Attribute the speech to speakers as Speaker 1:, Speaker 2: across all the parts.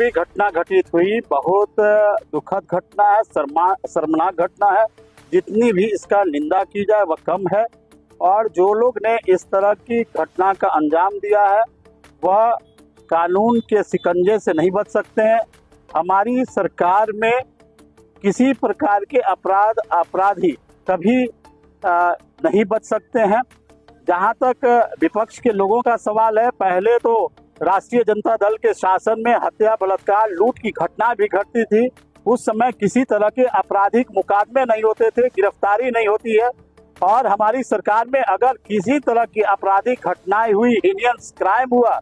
Speaker 1: भी घटना घटित हुई बहुत दुखद घटना है, शर्मनाक घटना है। जितनी भी इसका निंदा की जाए वह कम है। और जो लोग ने इस तरह की घटना का अंजाम दिया है वह कानून के शिकंजे से नहीं बच सकते हैं। हमारी सरकार में किसी प्रकार के अपराधी कभी नहीं बच सकते हैं। जहां तक विपक्ष के लोगों का सवाल है, पहले तो राष्ट्रीय जनता दल के शासन में हत्या, बलात्कार, लूट की घटना भी घटती थी। उस समय किसी तरह के आपराधिक मुकदमे नहीं होते थे, गिरफ्तारी नहीं होती है। और हमारी सरकार में अगर किसी तरह की आपराधिक घटनाएं हुई, हीनियस क्राइम हुआ,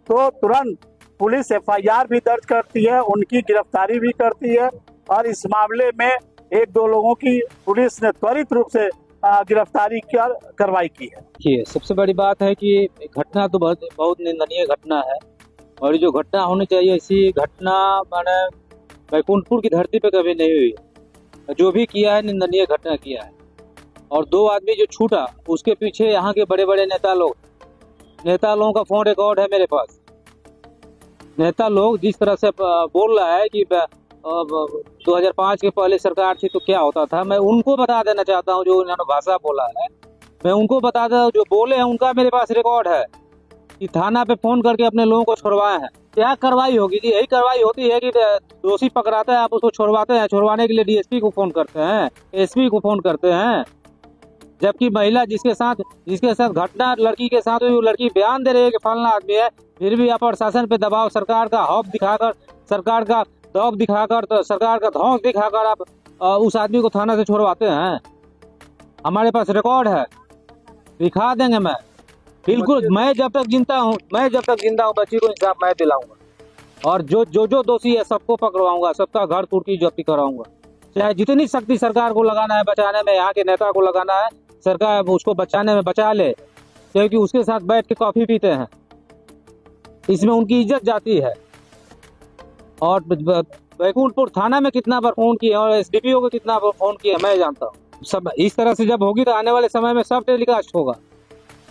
Speaker 1: तो तुरंत पुलिस FIR भी दर्ज करती है, उनकी गिरफ्तारी भी करती है। और इस मामले में एक दो लोगों की पुलिस ने त्वरित रूप से गिरफ्तारी कर कार्रवाई की है।
Speaker 2: देखिए, सबसे बड़ी बात है कि घटना तो बहुत निंदनीय घटना है। और जो घटना होनी चाहिए, ऐसी घटना मैंने बैकुंठपुर की धरती पे कभी नहीं हुई। जो भी किया है निंदनीय घटना किया है। और 2 आदमी जो छूटा, उसके पीछे यहाँ के बड़े बड़े नेता लोगों का फोन रिकॉर्ड है मेरे पास। नेता लोग जिस तरह से बोल रहा है कि 2005 के पहले सरकार थी तो क्या होता था, मैं उनको बता देना चाहता हूँ। जो उन्होंने भाषा बोला है, मैं उनको बता दूं, जो बोले हैं उनका मेरे पास रिकॉर्ड है कि थाना पे फोन करके अपने लोगों को छुड़वाए हैं। क्या कार्रवाई होगी जी? यही कार्रवाई होती है कि दोषी पकड़ाता है, आप उसको छुड़वाते हैं। छुड़वाने के लिए DSP को फोन करते हैं, SP को फोन करते हैं। जबकि महिला जिसके साथ घटना लड़की के साथ हुई, वो लड़की बयान दे रही है कि फलाना आदमी है, फिर भी आप प्रशासन पे दबाव, सरकार का हौफ दिखाकर, सरकार का दौब दिखाकर, तो सरकार का धौंस दिखाकर आप उस आदमी को थाना से छुड़वाते हैं। हमारे पास रिकॉर्ड है, दिखा देंगे। मैं बिल्कुल, मैं जब तक जिंदा हूँ बच्ची को इंसाफ मैं दिलाऊंगा। और जो दोषी है सबको पकड़वाऊंगा, सबका घर तुर्की जब्ती कराऊंगा। चाहे जितनी शक्ति सरकार को लगाना है बचाने में, यहाँ के नेता को लगाना है, सरकार उसको बचाने में बचा ले, क्योंकि उसके साथ बैठ के कॉफी पीते हैं। इसमें उनकी इज्जत जाती है। और बैकुंठपुर थाना में कितना बार फोन किया और SDPO को कितना बार फोन किया मैं जानता हूँ। सब इस तरह से जब होगी तो आने वाले समय में सब टेलीकास्ट होगा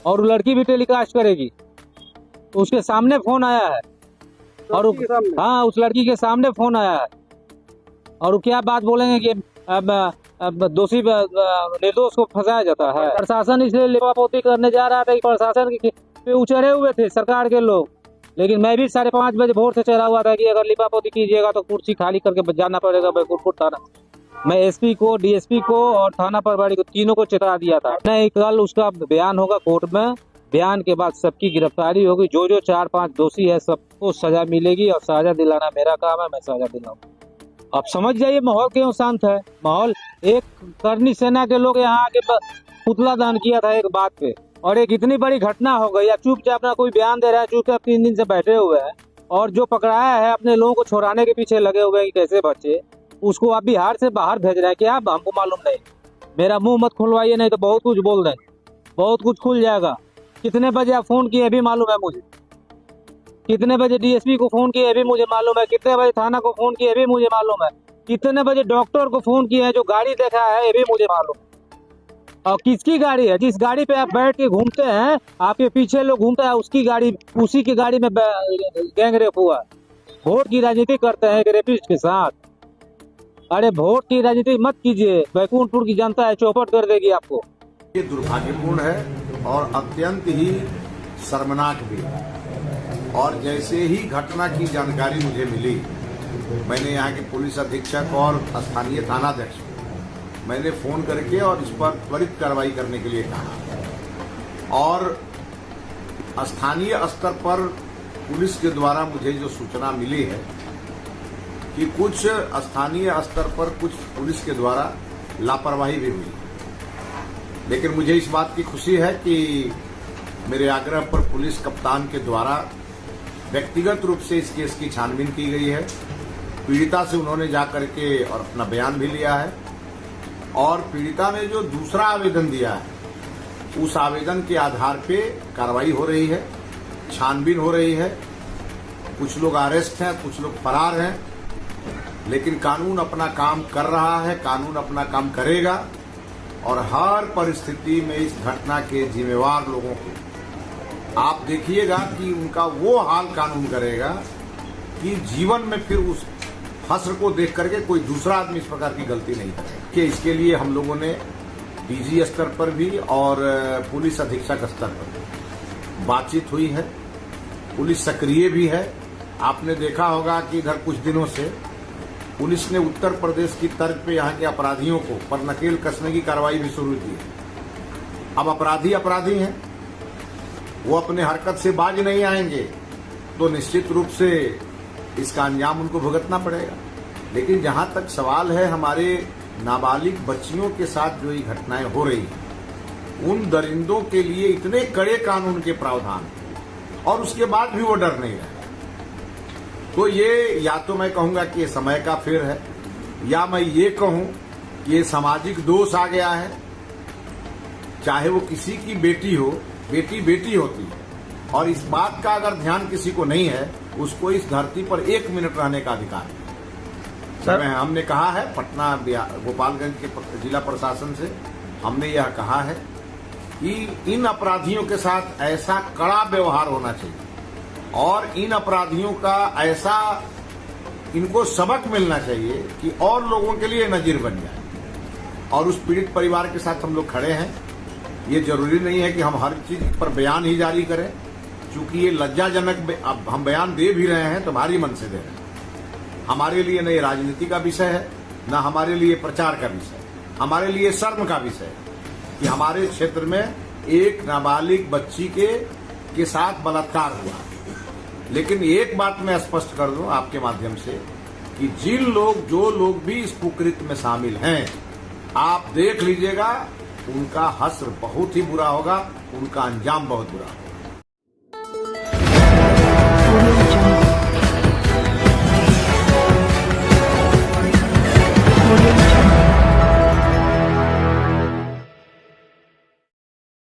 Speaker 2: और लड़की भी टेलीकास्ट करेगी। तो उसके सामने फोन आया है और हाँ, उस लड़की के सामने फोन आया है। और वो क्या बात बोलेंगे कि अब दोषी निर्दोष को फंसाया जाता है। प्रशासन इसलिए लिपापोती करने जा रहा था कि प्रशासन पे उचड़े हुए थे सरकार के लोग। लेकिन मैं भी 5:30 बजे भोर से चढ़ा हुआ था कि अगर लिपापोती कीजिएगा तो कुर्सी खाली करके जाना पड़ेगा बैकुंठपुर थाना। मैं SP को, DSP को और थाना प्रभारी को, तीनों को चेता दिया था। नहीं, कल उसका बयान होगा कोर्ट में। बयान के बाद सबकी गिरफ्तारी होगी। जो 4-5 दोषी है सबको सजा मिलेगी। और सजा दिलाना मेरा काम है, मैं सजा दिलाऊंगा। अब समझ जाइए माहौल क्यों शांत है। माहौल, एक करनी सेना के लोग यहाँ आके पुतला दान किया था एक बात पे, और एक इतनी बड़ी घटना हो गई। अब चुपचाप अपना कोई बयान दे रहा है, चुपचाप 3 दिन से बैठे हुए हैं। और जो पकड़ाया है अपने लोगों को छुड़ाने के पीछे लगे हुए हैं कि कैसे बच्चे, उसको आप बिहार से बाहर भेज रहे हैं। क्या हमको मालूम नहीं? मेरा मुंह मत खुलवाइए, नहीं तो बहुत कुछ बोल देंगे, बहुत कुछ खुल जाएगा। कितने बजे आप फोन किए भी मालूम है मुझे, कितने बजे DSP को फोन किए भी मुझे मालूम है, कितने बजे थाना को फोन किए भी मुझे मालूम है, कितने बजे डॉक्टर को फोन किए हैं, जो गाड़ी देखा है ये भी मुझे मालूम है। और किसकी गाड़ी है? जिस गाड़ी पे आप बैठ के घूमते हैं, आपके पीछे लोग घूमते हैं, उसकी गाड़ी, उसी की गाड़ी में गैंग रेप हुआ। वोट की राजनीति करते हैं रेपिस्ट के साथ। अरे वोट की राजनीति मत कीजिए, बैकुंठपुर की जनता है, चौपट कर देगी आपको।
Speaker 3: ये दुर्भाग्यपूर्ण है और अत्यंत ही शर्मनाक भी। और जैसे ही घटना की जानकारी मुझे मिली, मैंने यहाँ के पुलिस अधीक्षक और स्थानीय थानाध्यक्ष मैंने फोन करके और इस पर त्वरित कार्रवाई करने के लिए कहा। और स्थानीय स्तर पर पुलिस के द्वारा मुझे जो सूचना मिली है कि कुछ स्थानीय स्तर पर कुछ पुलिस के द्वारा लापरवाही भी हुई। लेकिन मुझे इस बात की खुशी है कि मेरे आग्रह पर पुलिस कप्तान के द्वारा व्यक्तिगत रूप से इस केस की छानबीन की गई है। पीड़िता से उन्होंने जाकर के और अपना बयान भी लिया है। और पीड़िता ने जो दूसरा आवेदन दिया है, उस आवेदन के आधार पे कार्रवाई हो रही है, छानबीन हो रही है। कुछ लोग अरेस्ट हैं, कुछ लोग फरार हैं, लेकिन कानून अपना काम कर रहा है, कानून अपना काम करेगा। और हर परिस्थिति में इस घटना के जिम्मेवार लोगों को आप देखिएगा कि उनका वो हाल कानून करेगा कि जीवन में फिर उस हस्र को देख करके कोई दूसरा आदमी इस प्रकार की गलती नहीं करे। कि इसके लिए हम लोगों ने डीजी स्तर पर भी और पुलिस अधीक्षक स्तर पर भी बातचीत हुई है। पुलिस सक्रिय भी है। आपने देखा होगा कि इधर कुछ दिनों से पुलिस ने उत्तर प्रदेश की तर्ज पे यहाँ के अपराधियों को पर नकेल कसने की कार्रवाई भी शुरू की है। अब अपराधी अपराधी हैं, वो अपने हरकत से बाज नहीं आएंगे तो निश्चित रूप से इसका अंजाम उनको भुगतना पड़ेगा। लेकिन जहां तक सवाल है हमारे नाबालिग बच्चियों के साथ जो ये घटनाएं हो रही हैं, उन दरिंदों के लिए इतने कड़े कानून के प्रावधान और उसके बाद भी वो डर नहीं रहे, तो ये या तो मैं कहूंगा कि ये समय का फेर है, या मैं ये कहूं कि ये सामाजिक दोष आ गया है। चाहे वो किसी की बेटी हो, बेटी बेटी होती है, और इस बात का अगर ध्यान किसी को नहीं है, उसको इस धरती पर 1 मिनट रहने का अधिकार है। सर, हमने कहा है पटना गोपालगंज के जिला प्रशासन से हमने यह कहा है कि इन अपराधियों के साथ ऐसा कड़ा व्यवहार होना चाहिए और इन अपराधियों का ऐसा इनको सबक मिलना चाहिए कि और लोगों के लिए नजीर बन जाए। और उस पीड़ित परिवार के साथ हम लोग खड़े हैं। ये जरूरी नहीं है कि हम हर चीज पर बयान ही जारी करें, क्योंकि ये लज्जाजनक अब हम बयान दे भी रहे हैं तो भारी मन से दे रहे हैं। हमारे लिए न ये राजनीति का विषय है, न हमारे लिए प्रचार का विषय, हमारे लिए शर्म का विषय है कि हमारे क्षेत्र में एक नाबालिग बच्ची के साथ बलात्कार हुआ। लेकिन एक बात मैं स्पष्ट कर दूं आपके माध्यम से कि जो लोग भी इस कुकृत्य में शामिल हैं, आप देख लीजिएगा उनका हश्र बहुत ही बुरा होगा, उनका अंजाम बहुत बुरा होगा।
Speaker 4: Audio